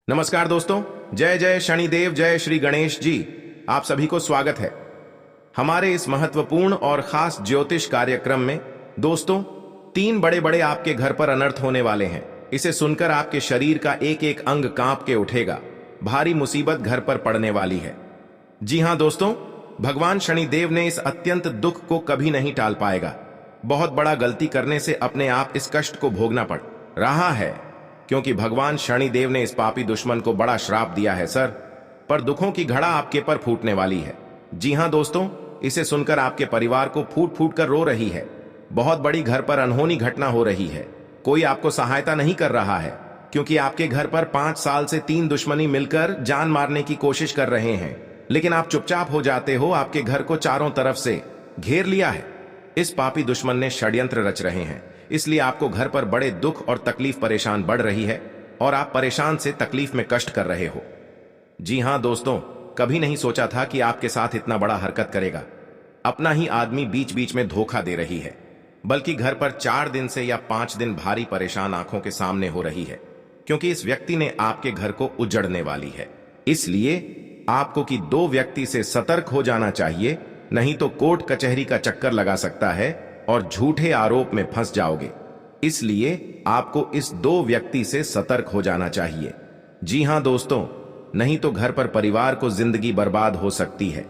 नमस्कार दोस्तों। जय जय शनिदेव, जय श्री गणेश जी। आप सभी को स्वागत है हमारे इस महत्वपूर्ण और खास ज्योतिष कार्यक्रम में। दोस्तों, 3 बड़े बड़े आपके घर पर अनर्थ होने वाले हैं। इसे सुनकर आपके शरीर का एक एक अंग कांप के उठेगा। भारी मुसीबत घर पर पड़ने वाली है। जी हां दोस्तों, भगवान शनिदेव ने इस अत्यंत दुख को कभी नहीं टाल पाएगा। बहुत बड़ा गलती करने से अपने आप इस कष्ट को भोगना पड़ रहा है, क्योंकि भगवान शनिदेव ने इस पापी दुश्मन को बड़ा श्राप दिया है सर। पर दुखों की घड़ा आपके पर फूटने वाली है। जी हां दोस्तों, इसे सुनकर आपके परिवार को फूट फूट कर रो रही है। बहुत बड़ी घर पर अनहोनी घटना हो रही है। कोई आपको सहायता नहीं कर रहा है, क्योंकि आपके घर पर 5 साल से 3 दुश्मनी मिलकर जान मारने की कोशिश कर रहे हैं। लेकिन आप चुपचाप हो जाते हो। आपके घर को चारों तरफ से घेर लिया है। इस पापी दुश्मन ने षड्यंत्र रच रहे हैं, इसलिए आपको घर पर बड़े दुख और तकलीफ परेशान बढ़ रही है और आप परेशान से तकलीफ में कष्ट कर रहे हो। जी हां दोस्तों, कभी नहीं सोचा था कि आपके साथ इतना बड़ा हरकत करेगा। अपना ही आदमी बीच बीच में धोखा दे रही है, बल्कि घर पर 4 दिन से या 5 दिन भारी परेशान आंखों के सामने हो रही है, क्योंकि इस व्यक्ति ने आपके घर को उजड़ने वाली है। इसलिए आपको कि 2 व्यक्ति से सतर्क हो जाना चाहिए, नहीं तो कोर्ट कचहरी का चक्कर लगा सकता है और झूठे आरोप में फंस जाओगे। इसलिए आपको इस 2 व्यक्ति से सतर्क हो जाना चाहिए। जी हां दोस्तों, नहीं तो घर पर परिवार को जिंदगी बर्बाद हो सकती है।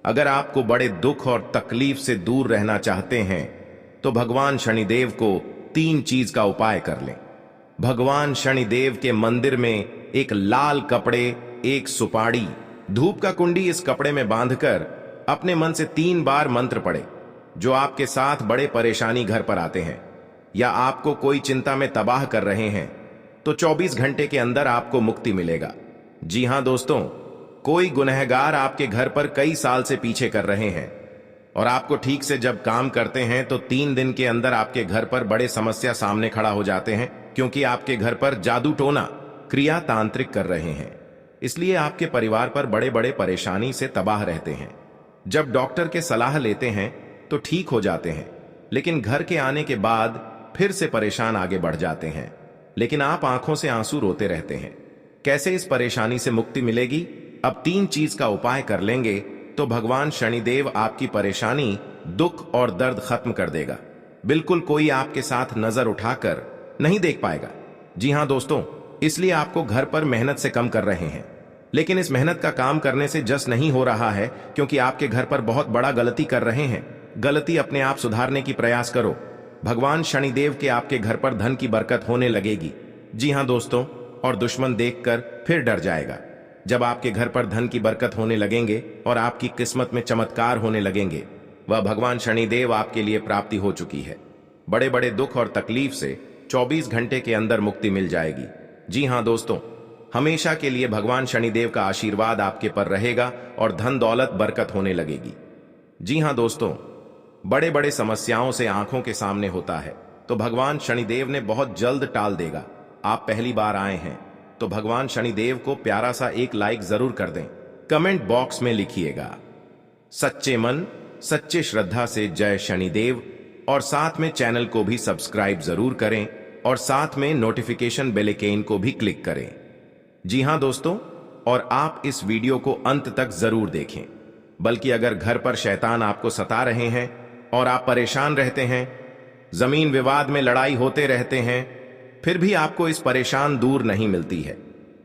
अगर आपको बड़े दुख और तकलीफ से दूर रहना चाहते हैं तो भगवान शनिदेव को 3 चीज का उपाय कर लें। भगवान शनिदेव के मंदिर में एक लाल कपड़े, एक सुपारी, धूप का कुंडी इस कपड़े में बांधकर अपने मन से 3 बार मंत्र पढ़े। जो आपके साथ बड़े परेशानी घर पर आते हैं या आपको कोई चिंता में तबाह कर रहे हैं, तो 24 घंटे के अंदर आपको मुक्ति मिलेगा। जी हां दोस्तों, कोई गुनहगार आपके घर पर कई साल से पीछे कर रहे हैं और आपको ठीक से जब काम करते हैं तो 3 दिन के अंदर आपके घर पर बड़े समस्या सामने खड़ा हो जाते हैं, क्योंकि आपके घर पर जादू टोना क्रिया तांत्रिक कर रहे हैं। इसलिए आपके परिवार पर बड़े बड़े परेशानी से तबाह रहते हैं। जब डॉक्टर के सलाह लेते हैं तो ठीक हो जाते हैं, लेकिन घर के आने के बाद फिर से परेशान आगे बढ़ जाते हैं। लेकिन आप आंखों से आंसू रोते रहते हैं। कैसे इस परेशानी से मुक्ति मिलेगी? अब 3 चीज का उपाय कर लेंगे तो भगवान शनिदेव आपकी परेशानी, दुख और दर्द खत्म कर देगा। बिल्कुल कोई आपके साथ नजर उठाकर नहीं देख पाएगा। जी हां दोस्तों, इसलिए आपको घर पर मेहनत से कम कर रहे हैं। लेकिन इस मेहनत का काम करने से जस नहीं हो रहा है, क्योंकि आपके घर पर बहुत बड़ा गलती कर रहे हैं। गलती अपने आप सुधारने की प्रयास करो। भगवान शनिदेव के आपके घर पर धन की बरकत होने लगेगी। जी हां दोस्तों, और दुश्मन देखकर फिर डर जाएगा। जब आपके घर पर धन की बरकत होने लगेंगे और आपकी किस्मत में चमत्कार होने लगेंगे, वह भगवान शनिदेव आपके लिए प्राप्ति हो चुकी है। बड़े बड़े दुख और तकलीफ से 24 घंटे के अंदर मुक्ति मिल जाएगी। जी हां दोस्तों, हमेशा के लिए भगवान शनिदेव का आशीर्वाद आपके पर रहेगा और धन दौलत बरकत होने लगेगी। जी हां दोस्तों, बड़े बड़े समस्याओं से आंखों के सामने होता है तो भगवान शनिदेव ने बहुत जल्द टाल देगा। आप पहली बार आए हैं तो भगवान शनिदेव को प्यारा सा एक लाइक जरूर कर दें। कमेंट बॉक्स में लिखिएगा सच्चे मन सच्चे श्रद्धा से जय शनिदेव, और साथ में चैनल को भी सब्सक्राइब जरूर करें और साथ में नोटिफिकेशन बेल आइकन को भी क्लिक करें। जी हां दोस्तों, और आप इस वीडियो को अंत तक जरूर देखें। बल्कि अगर घर पर शैतान आपको सता रहे हैं और आप परेशान रहते हैं, जमीन विवाद में लड़ाई होते रहते हैं, फिर भी आपको इस परेशान दूर नहीं मिलती है,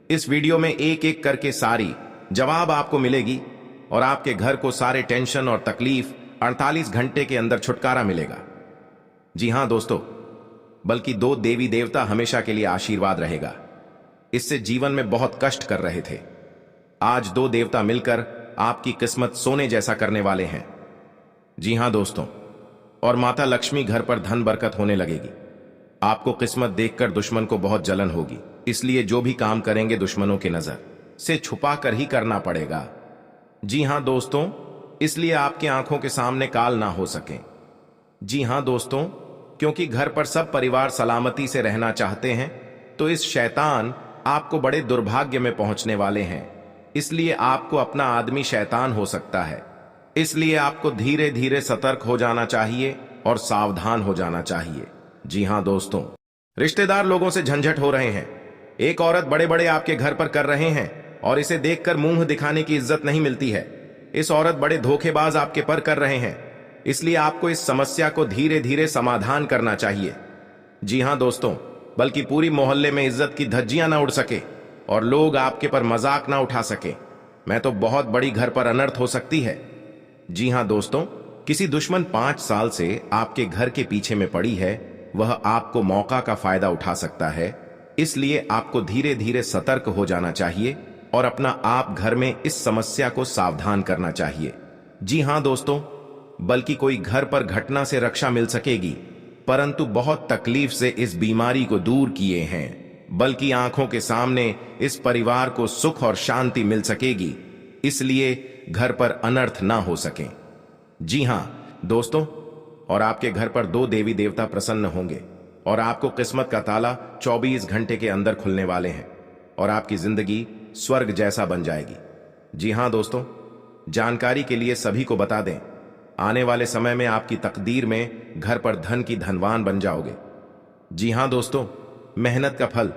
इस वीडियो में एक एक करके सारी जवाब आपको मिलेगी और आपके घर को सारे टेंशन और तकलीफ 48 घंटे के अंदर छुटकारा मिलेगा। जी हां दोस्तों, बल्कि 2 देवी देवता हमेशा के लिए आशीर्वाद रहेगा। इससे जीवन में बहुत कष्ट कर रहे थे, आज 2 देवता मिलकर आपकी किस्मत सोने जैसा करने वाले हैं। जी हां दोस्तों, और माता लक्ष्मी घर पर धन बरकत होने लगेगी। आपको किस्मत देखकर दुश्मन को बहुत जलन होगी, इसलिए जो भी काम करेंगे दुश्मनों की नजर से छुपा कर ही करना पड़ेगा। जी हां दोस्तों, इसलिए आपकी आंखों के सामने काल ना हो सके। जी हां दोस्तों, क्योंकि घर पर सब परिवार सलामती से रहना चाहते हैं, तो इस शैतान आपको बड़े दुर्भाग्य में पहुंचने वाले हैं। इसलिए आपको अपना आदमी शैतान हो सकता है। इसलिए आपको धीरे धीरे सतर्क हो जाना चाहिए और सावधान हो जाना चाहिए। जी हां दोस्तों, रिश्तेदार लोगों से झंझट हो रहे हैं, एक औरत बड़े बड़े आपके घर पर कर रहे हैं और इसे देखकर मुंह दिखाने की इज्जत नहीं मिलती है। इस औरत बड़े धोखेबाज आपके पर कर रहे हैं, इसलिए आपको इस समस्या को धीरे धीरे समाधान करना चाहिए। जी हां दोस्तों, बल्कि पूरी मोहल्ले में इज्जत की धज्जियां ना उड़ सके और लोग आपके पर मजाक ना उठा सके, मैं तो बहुत बड़ी घर पर अनर्थ हो सकती है। जी हां दोस्तों, किसी दुश्मन 5 साल से आपके घर के पीछे में पड़ी है, वह आपको मौका का फायदा उठा सकता है। इसलिए आपको धीरे धीरे सतर्क हो जाना चाहिए और अपना आप घर में इस समस्या को सावधान करना चाहिए। जी हां दोस्तों, बल्कि कोई घर पर घटना से रक्षा मिल सकेगी, परंतु बहुत तकलीफ से इस बीमारी को दूर किए हैं, बल्कि आंखों के सामने इस परिवार को सुख और शांति मिल सकेगी, इसलिए घर पर अनर्थ ना हो सके। जी हां दोस्तों, और आपके घर पर 2 देवी देवता प्रसन्न होंगे और आपको किस्मत का ताला 24 घंटे के अंदर खुलने वाले हैं और आपकी जिंदगी स्वर्ग जैसा बन जाएगी। जी हां दोस्तों, जानकारी के लिए सभी को बता दें, आने वाले समय में आपकी तकदीर में घर पर धन की धनवान बन जाओगे। जी हां दोस्तों, मेहनत का फल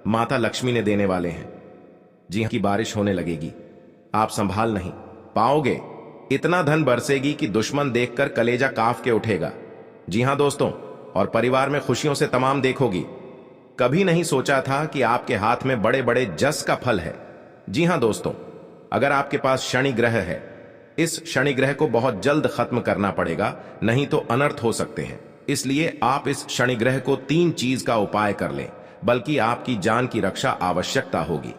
माता लक्ष्मी ने देने वाले हैं। जी हां, की बारिश होने लगेगी, आप संभाल नहीं पाओगे, इतना धन बरसेगी कि दुश्मन देखकर कलेजा कांप के उठेगा। जी हां दोस्तों, और परिवार में खुशियों से तमाम देखोगी। कभी नहीं सोचा था कि आपके हाथ में बड़े बड़े जस का फल है। जी हां दोस्तों, अगर आपके पास शनि ग्रह है, इस शनि ग्रह को बहुत जल्द खत्म करना पड़ेगा, नहीं तो अनर्थ हो सकते हैं। इसलिए आप इस शनि ग्रह को 3 चीज का उपाय कर लें, बल्कि आपकी जान की रक्षा आवश्यकता होगी।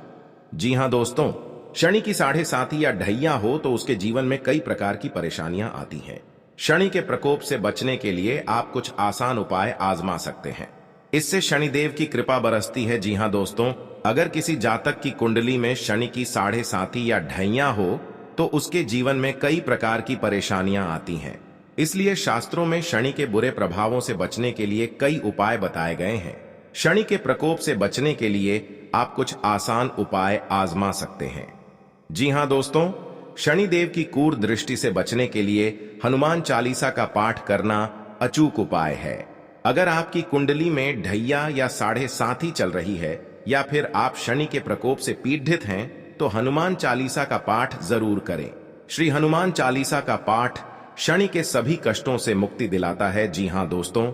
जी हां दोस्तों, शनि की 7.5 या ढैया हो तो उसके जीवन में कई प्रकार की परेशानियां आती हैं। शनि के प्रकोप से बचने के लिए आप कुछ आसान उपाय आजमा सकते हैं, इससे शनिदेव की कृपा बरसती है। जी हां दोस्तों, अगर किसी जातक की कुंडली में शनि की 7.5 या ढैया हो तो उसके जीवन में कई प्रकार की परेशानियां आती हैं। इसलिए शास्त्रों में शनि के बुरे प्रभावों से बचने के लिए कई उपाय बताए गए हैं। शनि के प्रकोप से बचने के लिए आप कुछ आसान उपाय आजमा सकते हैं। जी हां दोस्तों, शनिदेव की क्रूर दृष्टि से बचने के लिए हनुमान चालीसा का पाठ करना अचूक उपाय है। अगर आपकी कुंडली में ढैया या 7.5 चल रही है या फिर आप शनि के प्रकोप से पीड़ित हैं, तो हनुमान चालीसा का पाठ जरूर करें। श्री हनुमान चालीसा का पाठ शनि के सभी कष्टों से मुक्ति दिलाता है। जी हां दोस्तों,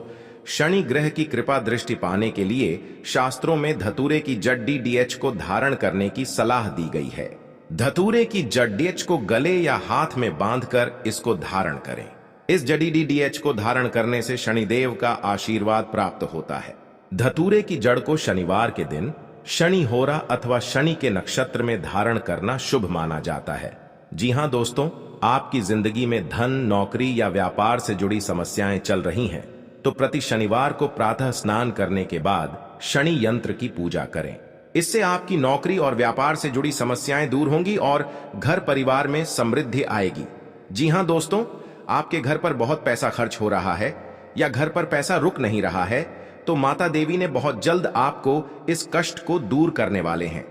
शनि ग्रह की कृपा दृष्टि पाने के लिए शास्त्रों में धतूरे की जड़ DDH को धारण करने की सलाह दी गई है। धतूरे की जड़ DDH को गले या हाथ में बांधकर इसको धारण करें। इस जड़ी DDH को धारण करने से शनिदेव का आशीर्वाद प्राप्त होता है। धतूरे की जड़ को शनिवार के दिन शनि होरा अथवा शनि के नक्षत्र में धारण करना शुभ माना जाता है। जी हां दोस्तों, आपकी जिंदगी में धन, नौकरी या व्यापार से जुड़ी समस्याएं चल रही हैं, तो प्रति शनिवार को प्रातः स्नान करने के बाद शनि यंत्र की पूजा करें। इससे आपकी नौकरी और व्यापार से जुड़ी समस्याएं दूर होंगी और घर परिवार में समृद्धि आएगी। जी हां दोस्तों, आपके घर पर बहुत पैसा खर्च हो रहा है या घर पर पैसा रुक नहीं रहा है, तो माता देवी ने बहुत जल्द आपको इस कष्ट को दूर करने वाले हैं।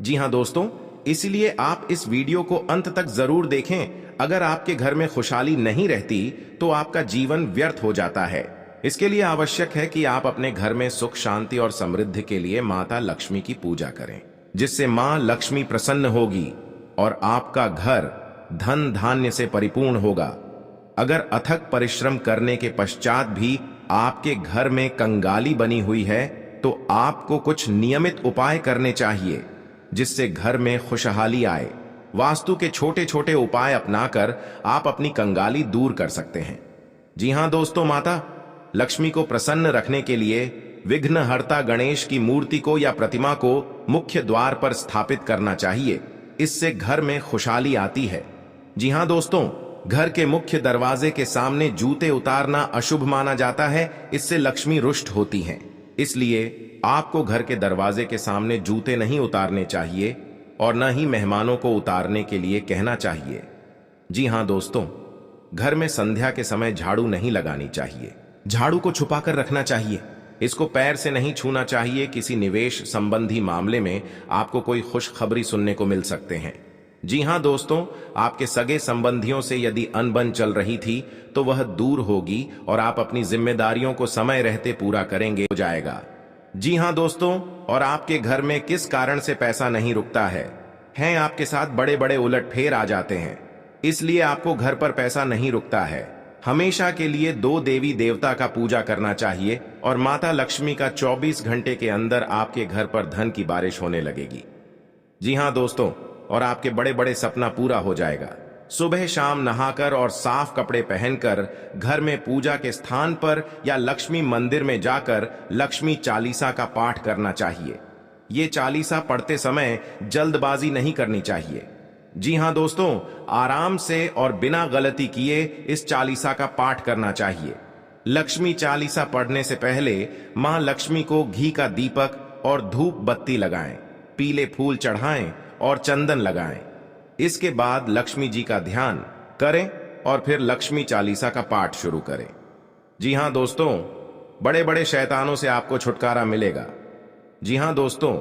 जी हां दोस्तों, इसलिए आप इस वीडियो को अंत तक जरूर देखें। अगर आपके घर में खुशहाली नहीं रहती तो आपका जीवन व्यर्थ हो जाता है। इसके लिए आवश्यक है कि आप अपने घर में सुख, शांति और समृद्धि के लिए माता लक्ष्मी की पूजा करें, जिससे मां लक्ष्मी प्रसन्न होगी और आपका घर धन धान्य से परिपूर्ण होगा। अगर अथक परिश्रम करने के पश्चात भी आपके घर में कंगाली बनी हुई है, तो आपको कुछ नियमित उपाय करने चाहिए, जिससे घर में खुशहाली आए। वास्तु के छोटे छोटे उपाय अपनाकर आप अपनी कंगाली दूर कर सकते हैं। जी हां दोस्तों, माता लक्ष्मी को प्रसन्न रखने के लिए विघ्नहर्ता गणेश की मूर्ति को या प्रतिमा को मुख्य द्वार पर स्थापित करना चाहिए। इससे घर में खुशहाली आती है। जी हां दोस्तों, घर के मुख्य दरवाजे के सामने जूते उतारना अशुभ माना जाता है, इससे लक्ष्मी रुष्ट होती हैं। इसलिए आपको घर के दरवाजे के सामने जूते नहीं उतारने चाहिए और न ही मेहमानों को उतारने के लिए कहना चाहिए। जी हां दोस्तों, घर में संध्या के समय झाड़ू नहीं लगानी चाहिए। झाड़ू को छुपाकर रखना चाहिए। इसको पैर से नहीं छूना चाहिए। किसी निवेश संबंधी मामले में आपको कोई खुशखबरी सुनने को मिल सकते हैं। जी हां दोस्तों, आपके सगे संबंधियों से यदि अनबन चल रही थी तो वह दूर होगी और आप अपनी जिम्मेदारियों को समय रहते पूरा करेंगे हो जाएगा। जी हां दोस्तों, और आपके घर में किस कारण से पैसा नहीं रुकता है? हैं आपके साथ बड़े बड़े उलटफेर आ जाते हैं, इसलिए आपको घर पर पैसा नहीं रुकता है। हमेशा के लिए 2 देवी देवता का पूजा करना चाहिए और माता लक्ष्मी का 24 घंटे के अंदर आपके घर पर धन की बारिश होने लगेगी। जी हां दोस्तों, और आपके बड़े बड़े सपना पूरा हो जाएगा। सुबह शाम नहाकर और साफ कपड़े पहनकर घर में पूजा के स्थान पर या लक्ष्मी मंदिर में जाकर लक्ष्मी चालीसा का पाठ करना चाहिए। ये चालीसा पढ़ते समय जल्दबाजी नहीं करनी चाहिए। जी हां दोस्तों, आराम से और बिना गलती किए इस चालीसा का पाठ करना चाहिए। लक्ष्मी चालीसा पढ़ने से पहले मां लक्ष्मी को घी का दीपक और धूप बत्ती लगाएं, पीले फूल चढ़ाएं और चंदन लगाएं। इसके बाद लक्ष्मी जी का ध्यान करें और फिर लक्ष्मी चालीसा का पाठ शुरू करें। जी हां दोस्तों, बड़े बड़े शैतानों से आपको छुटकारा मिलेगा। जी हां दोस्तों,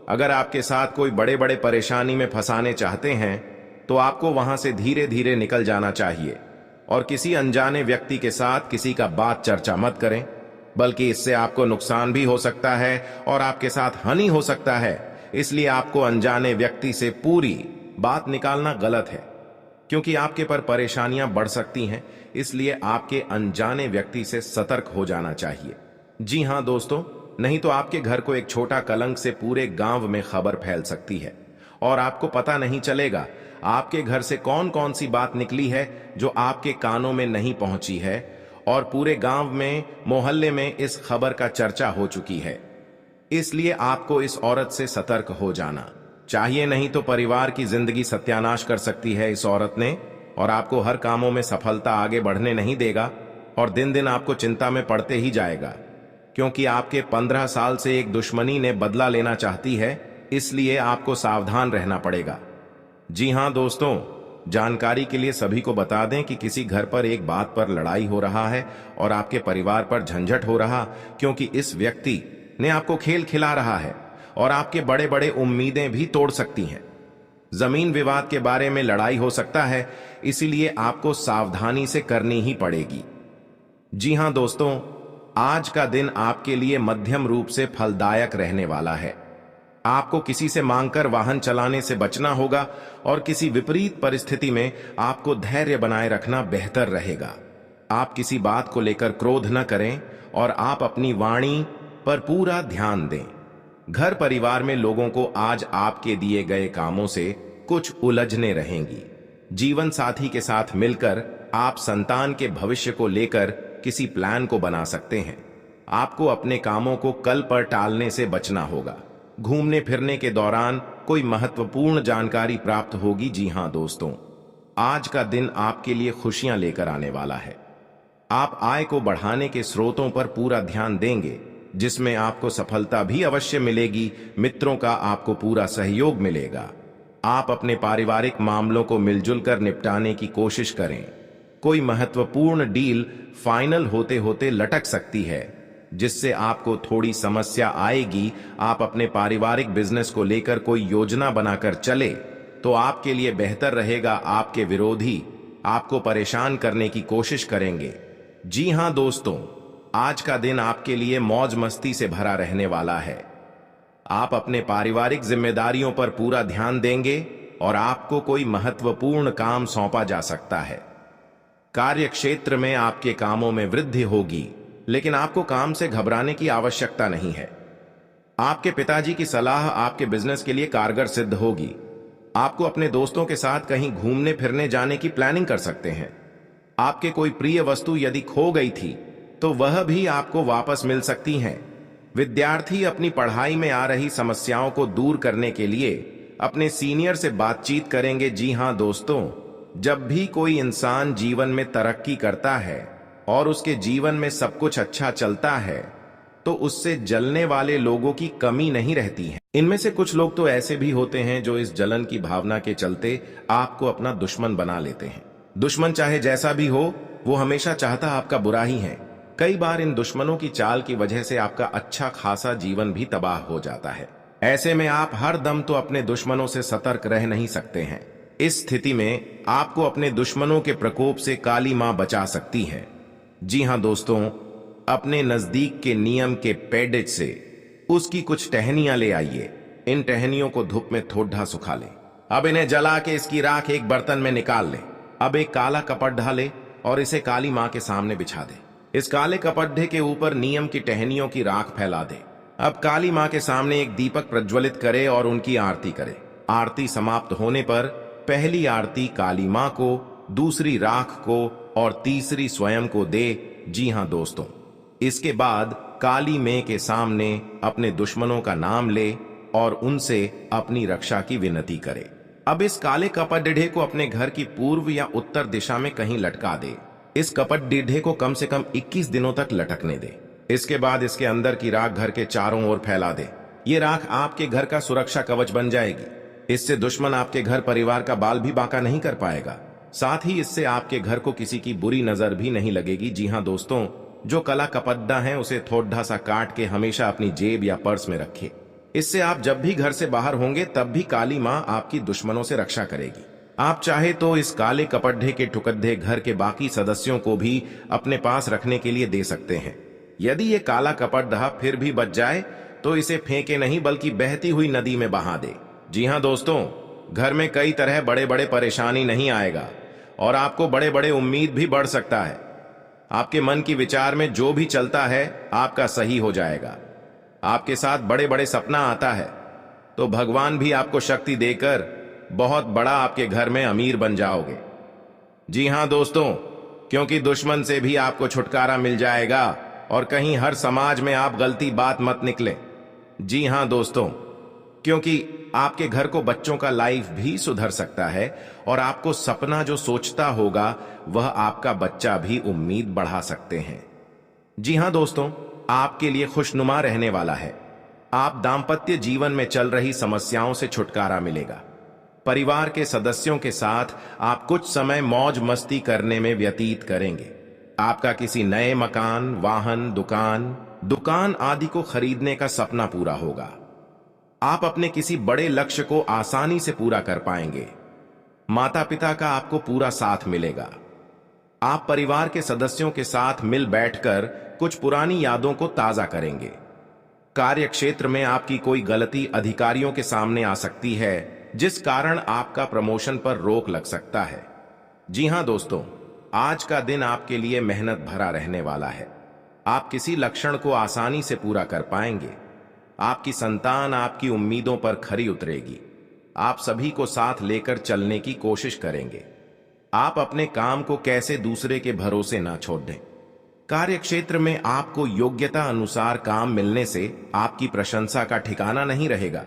अगर आपके साथ कोई बड़े बड़े परेशानी में फंसाने चाहते हैं तो आपको वहां से धीरे धीरे निकल जाना चाहिए और किसी अनजाने व्यक्ति के साथ किसी का बात चर्चा मत करें, बल्कि इससे आपको नुकसान भी हो सकता है और आपके साथ हानि हो सकता है। इसलिए आपको अनजाने व्यक्ति से पूरी बात निकालना गलत है, क्योंकि आपके पर परेशानियां बढ़ सकती हैं। इसलिए आपके अनजाने व्यक्ति से सतर्क हो जाना चाहिए। जी हां दोस्तों, नहीं तो आपके घर को एक छोटा कलंक से पूरे गांव में खबर फैल सकती है और आपको पता नहीं चलेगा आपके घर से कौन कौन सी बात निकली है जो आपके कानों में नहीं पहुंची है और पूरे गांव में मोहल्ले में इस खबर का चर्चा हो चुकी है। इसलिए आपको इस औरत से सतर्क हो जाना चाहिए, नहीं तो परिवार की जिंदगी सत्यानाश कर सकती है इस औरत ने और आपको हर कामों में सफलता आगे बढ़ने नहीं देगा और दिन दिन आपको चिंता में पड़ते ही जाएगा, क्योंकि आपके 15 साल से एक दुश्मनी ने बदला लेना चाहती है। इसलिए आपको सावधान रहना पड़ेगा। जी हां दोस्तों, जानकारी के लिए सभी को बता दें कि किसी घर पर एक बात पर लड़ाई हो रहा है और आपके परिवार पर झंझट हो रहा, क्योंकि इस व्यक्ति ने आपको खेल खिला रहा है और आपके बड़े बड़े उम्मीदें भी तोड़ सकती हैं। जमीन विवाद के बारे में लड़ाई हो सकता है, इसीलिए आपको सावधानी से करनी ही पड़ेगी। जी हां दोस्तों, आज का दिन आपके लिए मध्यम रूप से फलदायक रहने वाला है। आपको किसी से मांगकर वाहन चलाने से बचना होगा और किसी विपरीत परिस्थिति में आपको धैर्य बनाए रखना बेहतर रहेगा। आप किसी बात को लेकर क्रोध न करें और आप अपनी वाणी पर पूरा ध्यान दें। घर परिवार में लोगों को आज आपके दिए गए कामों से कुछ उलझने रहेंगी। जीवन साथी के साथ मिलकर आप संतान के भविष्य को लेकर किसी प्लान को बना सकते हैं। आपको अपने कामों को कल पर टालने से बचना होगा। घूमने फिरने के दौरान कोई महत्वपूर्ण जानकारी प्राप्त होगी। जी हां दोस्तों, आज का दिन आपके लिए खुशियां लेकर आने वाला है। आप आय को बढ़ाने के स्रोतों पर पूरा ध्यान देंगे, जिसमें आपको सफलता भी अवश्य मिलेगी। मित्रों का आपको पूरा सहयोग मिलेगा। आप अपने पारिवारिक मामलों को मिलजुल कर निपटाने की कोशिश करें। कोई महत्वपूर्ण डील फाइनल होते होते लटक सकती है, जिससे आपको थोड़ी समस्या आएगी। आप अपने पारिवारिक बिजनेस को लेकर कोई योजना बनाकर चले तो आपके लिए बेहतर रहेगा। आपके विरोधी आपको परेशान करने की कोशिश करेंगे। जी हां दोस्तों, आज का दिन आपके लिए मौज मस्ती से भरा रहने वाला है। आप अपने पारिवारिक जिम्मेदारियों पर पूरा ध्यान देंगे और आपको कोई महत्वपूर्ण काम सौंपा जा सकता है। कार्य क्षेत्र में आपके कामों में वृद्धि होगी, लेकिन आपको काम से घबराने की आवश्यकता नहीं है। आपके पिताजी की सलाह आपके बिजनेस के लिए कारगर सिद्ध होगी। आपको अपने दोस्तों के साथ कहीं घूमने फिरने जाने की प्लानिंग कर सकते हैं। आपके कोई प्रिय वस्तु यदि खो गई थी तो वह भी आपको वापस मिल सकती हैं। विद्यार्थी अपनी पढ़ाई में आ रही समस्याओं को दूर करने के लिए अपने सीनियर से बातचीत करेंगे। जी हां दोस्तों, जब भी कोई इंसान जीवन में तरक्की करता है और उसके जीवन में सब कुछ अच्छा चलता है तो उससे जलने वाले लोगों की कमी नहीं रहती है। इनमें से कुछ लोग तो ऐसे भी होते हैं जो इस जलन की भावना के चलते आपको अपना दुश्मन बना लेते हैं। दुश्मन चाहे जैसा भी हो, वो हमेशा चाहता आपका बुरा ही है। कई बार इन दुश्मनों की चाल की वजह से आपका अच्छा खासा जीवन भी तबाह हो जाता है। ऐसे में आप हर दम तो अपने दुश्मनों से सतर्क रह नहीं सकते हैं। इस स्थिति में आपको अपने दुश्मनों के प्रकोप से काली मां बचा सकती है। जी हां दोस्तों, अपने नजदीक के नियम के पेडिज से उसकी कुछ टहनियां ले आइए। इन टहनियों को धूप में थोड़ा सुखा ले। अब इन्हें जला के इसकी राख एक बर्तन में निकाल ले। अब एक काला कपट ढाले और इसे काली मां के सामने बिछा दे। इस काले कपड़े के ऊपर नियम की टहनियों की राख फैला दे। अब काली मां के सामने एक दीपक प्रज्वलित करे और उनकी आरती करे। आरती समाप्त होने पर पहली आरती काली मां को, दूसरी राख को और तीसरी स्वयं को दे। जी हां दोस्तों, इसके बाद काली मां के सामने अपने दुश्मनों का नाम ले और उनसे अपनी रक्षा की विनती करे। अब इस काले कपट डीढ़े को अपने घर की पूर्व या उत्तर दिशा में कहीं लटका दे। इस कपट डीढ़े को कम से कम 21 दिनों तक लटकने दे। इसके बाद इसके अंदर की राख घर के चारों ओर फैला दे। ये राख आपके घर का सुरक्षा कवच बन जाएगी। इससे दुश्मन आपके घर परिवार का बाल भी बांका नहीं कर पाएगा। साथ ही इससे आपके घर को किसी की बुरी नजर भी नहीं लगेगी। जी हां दोस्तों, जो कला कपड्डा है उसे थोड़ा सा काट के हमेशा अपनी जेब या पर्स में रखे। इससे आप जब भी घर से बाहर होंगे तब भी काली मां आपकी दुश्मनों से रक्षा करेगी। आप चाहे तो इस काले कपड्डे के टुकड़े घर के बाकी सदस्यों को भी अपने पास रखने के लिए दे सकते हैं। यदि ये काला कपड्डा फिर भी बच जाए तो इसे फेंके नहीं बल्कि बहती हुई नदी में बहा दे। जी हां दोस्तों, घर में कई तरह बड़े बड़े परेशानी नहीं आएगा और आपको बड़े बड़े उम्मीद भी बढ़ सकता है। आपके मन की विचार में जो भी चलता है आपका सही हो जाएगा। आपके साथ बड़े बड़े सपना आता है तो भगवान भी आपको शक्ति देकर बहुत बड़ा आपके घर में अमीर बन जाओगे। जी हां दोस्तों, क्योंकि दुश्मन से भी आपको छुटकारा मिल जाएगा और कहीं हर समाज में आप गलती बात मत निकले। जी हां दोस्तों, क्योंकि आपके घर को बच्चों का लाइफ भी सुधर सकता है और आपको सपना जो सोचता होगा वह आपका बच्चा भी उम्मीद बढ़ा सकते हैं। जी हां दोस्तों, आपके लिए खुशनुमा रहने वाला है। आप दांपत्य जीवन में चल रही समस्याओं से छुटकारा मिलेगा। परिवार के सदस्यों के साथ आप कुछ समय मौज मस्ती करने में व्यतीत करेंगे। आपका किसी नए मकान, वाहन, दुकान आदि को खरीदने का सपना पूरा होगा। आप अपने किसी बड़े लक्ष्य को आसानी से पूरा कर पाएंगे। माता पिता का आपको पूरा साथ मिलेगा। आप परिवार के सदस्यों के साथ मिल बैठकर कुछ पुरानी यादों को ताजा करेंगे। कार्य क्षेत्र में आपकी कोई गलती अधिकारियों के सामने आ सकती है जिस कारण आपका प्रमोशन पर रोक लग सकता है। जी हां दोस्तों, आज का दिन आपके लिए मेहनत भरा रहने वाला है। आप किसी लक्ष्य को आसानी से पूरा कर पाएंगे। आपकी संतान आपकी उम्मीदों पर खरी उतरेगी। आप सभी को साथ लेकर चलने की कोशिश करेंगे। आप अपने काम को कैसे दूसरे के भरोसे ना छोड़ दें। कार्य क्षेत्र में आपको योग्यता अनुसार काम मिलने से आपकी प्रशंसा का ठिकाना नहीं रहेगा।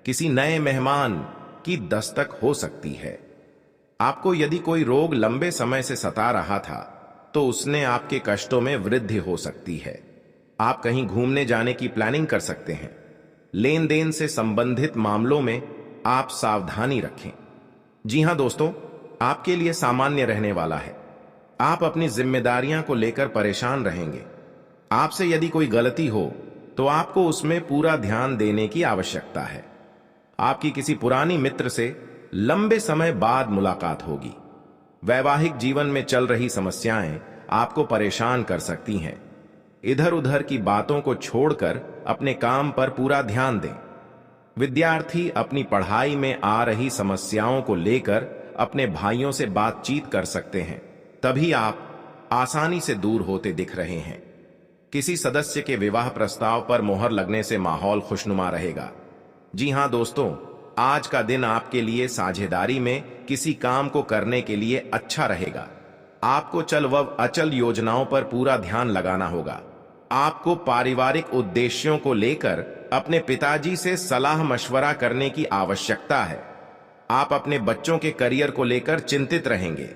किसी नए मेहमान की दस्तक हो सकती है। आपको यदि कोई रोग लंबे समय से सता रहा था तो उसने आपके कष्टों में वृद्धि हो सकती है। आप कहीं घूमने जाने की प्लानिंग कर सकते हैं। लेन देन से संबंधित मामलों में आप सावधानी रखें। जी हां दोस्तों, आपके लिए सामान्य रहने वाला है। आप अपनी जिम्मेदारियां को लेकर परेशान रहेंगे। आपसे यदि कोई गलती हो तो आपको उसमें पूरा ध्यान देने की आवश्यकता है। आपकी किसी पुरानी मित्र से लंबे समय बाद मुलाकात होगी। वैवाहिक जीवन में चल रही समस्याएं आपको परेशान कर सकती हैं। इधर उधर की बातों को छोड़कर अपने काम पर पूरा ध्यान दें। विद्यार्थी अपनी पढ़ाई में आ रही समस्याओं को लेकर अपने भाइयों से बातचीत कर सकते हैं। तभी आप आसानी से दूर होते दिख रहे हैं। किसी सदस्य के विवाह प्रस्ताव पर मोहर लगने से माहौल खुशनुमा रहेगा। जी हां दोस्तों, आज का दिन आपके लिए साझेदारी में किसी काम को करने के लिए अच्छा रहेगा। आपको चल व अचल योजनाओं पर पूरा ध्यान लगाना होगा। आपको पारिवारिक उद्देश्यों को लेकर अपने पिताजी से सलाह मशवरा करने की आवश्यकता है। आप अपने बच्चों के करियर को लेकर चिंतित रहेंगे।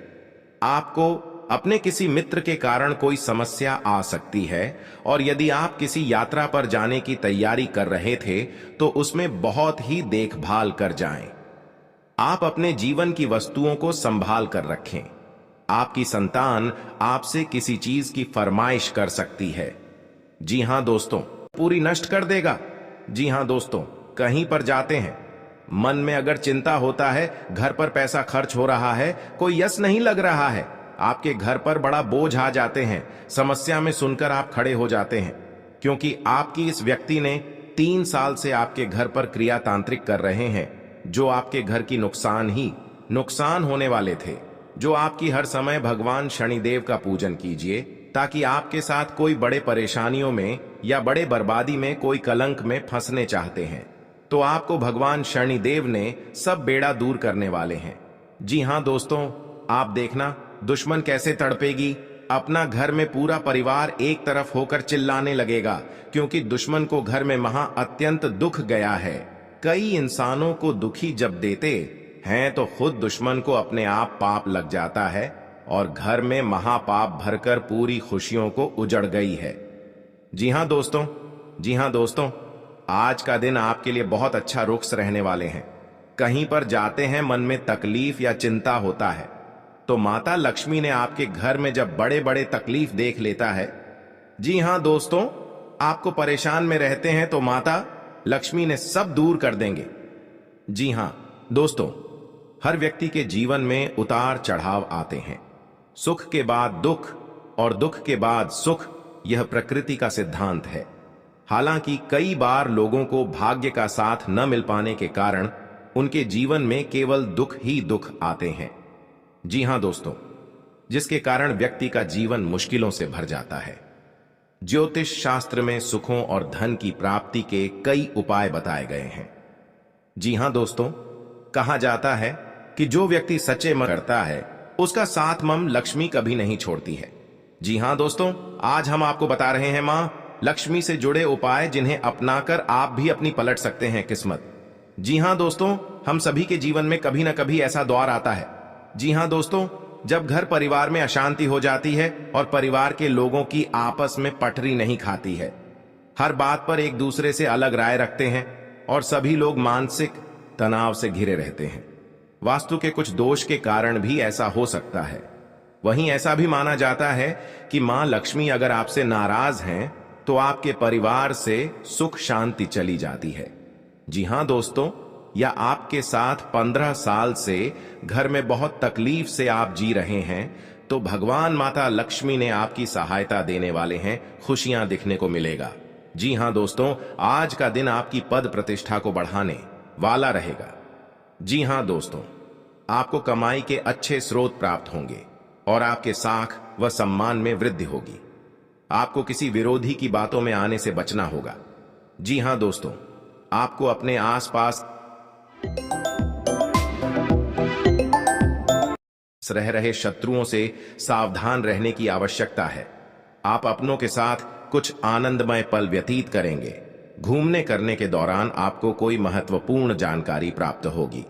आपको अपने किसी मित्र के कारण कोई समस्या आ सकती है और यदि आप किसी यात्रा पर जाने की तैयारी कर रहे थे तो उसमें बहुत ही देखभाल कर जाएं। आप अपने जीवन की वस्तुओं को संभाल कर रखें। आपकी संतान आपसे किसी चीज की फरमाइश कर सकती है। जी हां दोस्तों, पूरी नष्ट कर देगा। जी हां दोस्तों, कहीं पर जाते हैं, मन में अगर चिंता होता है, घर पर पैसा खर्च हो रहा है, कोई यश नहीं लग रहा है, आपके घर पर बड़ा बोझ आ जाते हैं, समस्या में सुनकर आप खड़े हो जाते हैं क्योंकि आपकी इस व्यक्ति ने 3 साल से आपके घर पर क्रिया तांत्रिक कर रहे हैं, जो आपके घर की नुकसान होने वाले थे। जो आपकी हर समय भगवान शनिदेव का पूजन कीजिए, ताकि आपके साथ कोई बड़े परेशानियों में या बड़े बर्बादी में, कोई कलंक में फंसने चाहते हैं, तो आपको भगवान शनिदेव ने सब बेड़ा दूर करने वाले हैं। जी हां दोस्तों, आप देखना दुश्मन कैसे तड़पेगी। अपना घर में पूरा परिवार एक तरफ होकर चिल्लाने लगेगा, क्योंकि दुश्मन को घर में अत्यंत दुख गया है। कई इंसानों को दुखी जब देते हैं तो खुद दुश्मन को अपने आप पाप लग जाता है और घर में महापाप भरकर पूरी खुशियों को उजड़ गई है। जी हां दोस्तों, आज का दिन आपके लिए बहुत अच्छा रुख रहने वाले हैं। कहीं पर जाते हैं, मन में तकलीफ या चिंता होता है, तो माता लक्ष्मी ने आपके घर में जब बड़े बड़े तकलीफ देख लेता है, जी हां दोस्तों, आपको परेशान में रहते हैं तो माता लक्ष्मी ने सब दूर कर देंगे। जी हां दोस्तों, हर व्यक्ति के जीवन में उतार चढ़ाव आते हैं। सुख के बाद दुख और दुख के बाद सुख, यह प्रकृति का सिद्धांत है। हालांकि कई बार लोगों को भाग्य का साथ न मिल पाने के कारण उनके जीवन में केवल दुख ही दुख आते हैं। जी हां दोस्तों, जिसके कारण व्यक्ति का जीवन मुश्किलों से भर जाता है। ज्योतिष शास्त्र में सुखों और धन की प्राप्ति के कई उपाय बताए गए हैं। जी हां दोस्तों, कहा जाता है कि जो व्यक्ति सच्चे मन करता है, उसका साथ मम लक्ष्मी कभी नहीं छोड़ती है। जी हां दोस्तों, आज हम आपको बता रहे हैं मां लक्ष्मी से जुड़े उपाय, जिन्हें अपनाकर आप भी अपनी पलट सकते हैं किस्मत। जी हां दोस्तों, हम सभी के जीवन में कभी ना कभी ऐसा दौर आता है। जी हां दोस्तों, जब घर परिवार में अशांति हो जाती है और परिवार के लोगों की आपस में पटरी नहीं खाती है, हर बात पर एक दूसरे से अलग राय रखते हैं और सभी लोग मानसिक तनाव से घिरे रहते हैं। वास्तु के कुछ दोष के कारण भी ऐसा हो सकता है। वहीं ऐसा भी माना जाता है कि मां लक्ष्मी अगर आपसे नाराज हैं, तो आपके परिवार से सुख शांति चली जाती है। जी हां दोस्तों, या आपके साथ 15 साल से घर में बहुत तकलीफ से आप जी रहे हैं, तो भगवान माता लक्ष्मी ने आपकी सहायता देने वाले हैं, खुशियां दिखने को मिलेगा। जी हां दोस्तों, आज का दिन आपकी पद प्रतिष्ठा को बढ़ाने वाला रहेगा। जी हां दोस्तों, आपको कमाई के अच्छे स्रोत प्राप्त होंगे और आपके साख व सम्मान में वृद्धि होगी। आपको किसी विरोधी की बातों में आने से बचना होगा। जी हां दोस्तों, आपको अपने आसपास रह रहे शत्रुओं से सावधान रहने की आवश्यकता है। आप अपनों के साथ कुछ आनंदमय पल व्यतीत करेंगे। घूमने करने के दौरान आपको कोई महत्वपूर्ण जानकारी प्राप्त होगी।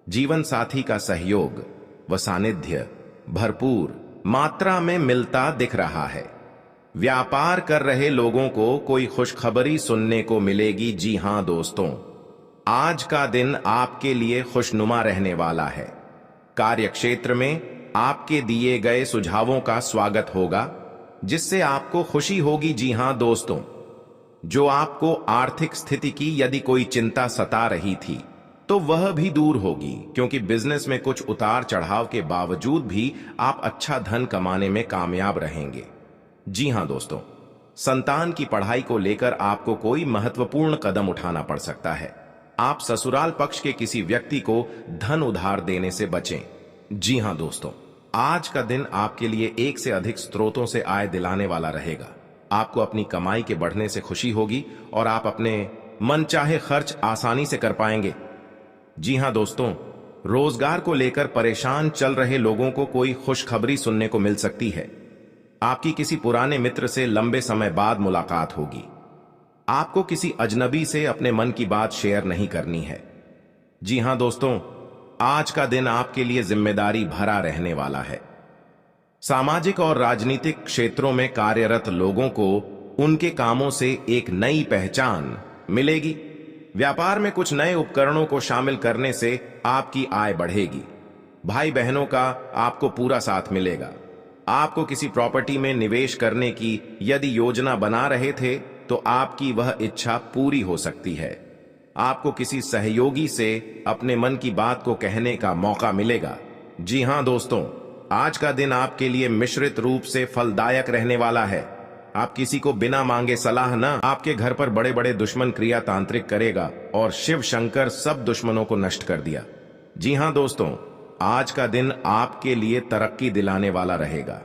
जीवन साथी का सहयोग व सानिध्य भरपूर मात्रा में मिलता दिख रहा है। व्यापार कर रहे लोगों को कोई खुशखबरी सुनने को मिलेगी। जी हां दोस्तों, आज का दिन आपके लिए खुशनुमा रहने वाला है। कार्य क्षेत्र में आपके दिए गए सुझावों का स्वागत होगा, जिससे आपको खुशी होगी। जी हां दोस्तों, जो आपको आर्थिक स्थिति की यदि कोई चिंता सता रही थी, तो वह भी दूर होगी, क्योंकि बिजनेस में कुछ उतार चढ़ाव के बावजूद भी आप अच्छा धन कमाने में कामयाब रहेंगे। जी हां दोस्तों, संतान की पढ़ाई को लेकर आपको कोई महत्वपूर्ण कदम उठाना पड़ सकता है। आप ससुराल पक्ष के किसी व्यक्ति को धन उधार देने से बचें। जी हां दोस्तों, आज का दिन आपके लिए एक से अधिक स्रोतों से आय दिलाने वाला रहेगा। आपको अपनी कमाई के बढ़ने से खुशी होगी और आप अपने मनचाहे खर्च आसानी से कर पाएंगे। जी हां दोस्तों, रोजगार को लेकर परेशान चल रहे लोगों को कोई खुशखबरी सुनने को मिल सकती है। आपकी किसी पुराने मित्र से लंबे समय बाद मुलाकात होगी। आपको किसी अजनबी से अपने मन की बात शेयर नहीं करनी है। जी हां दोस्तों, आज का दिन आपके लिए जिम्मेदारी भरा रहने वाला है। सामाजिक और राजनीतिक क्षेत्रों में कार्यरत लोगों को उनके कामों से एक नई पहचान मिलेगी। व्यापार में कुछ नए उपकरणों को शामिल करने से आपकी आय बढ़ेगी। भाई बहनों का आपको पूरा साथ मिलेगा। आपको किसी प्रॉपर्टी में निवेश करने की यदि योजना बना रहे थे, तो आपकी वह इच्छा पूरी हो सकती है। आपको किसी सहयोगी से अपने मन की बात को कहने का मौका मिलेगा। जी हां दोस्तों, आज का दिन आपके लिए मिश्रित रूप से फलदायक रहने वाला है। आप किसी को बिना मांगे सलाह न, आपके घर पर बड़े बड़े दुश्मन क्रिया तांत्रिक करेगा और शिव शंकर सब दुश्मनों को नष्ट कर दिया। जी हां दोस्तों, आज का दिन आपके लिए तरक्की दिलाने वाला रहेगा।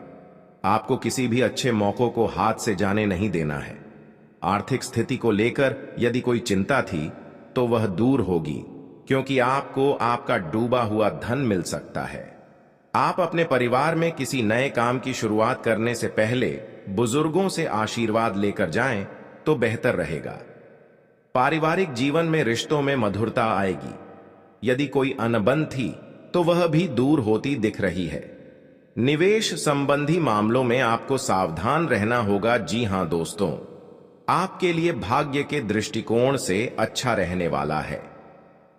आपको किसी भी अच्छे मौकों को हाथ से जाने नहीं देना है। आर्थिक स्थिति को लेकर यदि कोई चिंता थी तो वह दूर होगी, क्योंकि आपको आपका डूबा हुआ धन मिल सकता है। आप अपने परिवार में किसी नए काम की शुरुआत करने से पहले बुजुर्गों से आशीर्वाद लेकर जाएं तो बेहतर रहेगा। पारिवारिक जीवन में रिश्तों में मधुरता आएगी। यदि कोई अनबन थी तो वह भी दूर होती दिख रही है। निवेश संबंधी मामलों में आपको सावधान रहना होगा। जी हां दोस्तों, आपके लिए भाग्य के दृष्टिकोण से अच्छा रहने वाला है।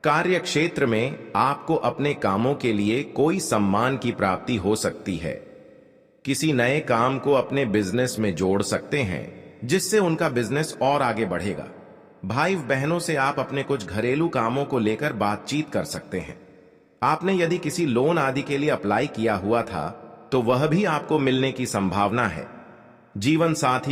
कार्य क्षेत्र में आपको अपने कामों के लिए कोई सम्मान की प्राप्ति हो सकती है। किसी नए काम को अपने बिजनेस में जोड़ सकते हैं, जिससे उनका बिजनेस और आगे बढ़ेगा। भाई बहनों से आप अपने कुछ घरेलू कामों को लेकर बातचीत कर सकते हैं। आपने यदि किसी लोन आदि के लिए अप्लाई किया हुआ था तो वह भी आपको मिलने की संभावना है। जीवन साथी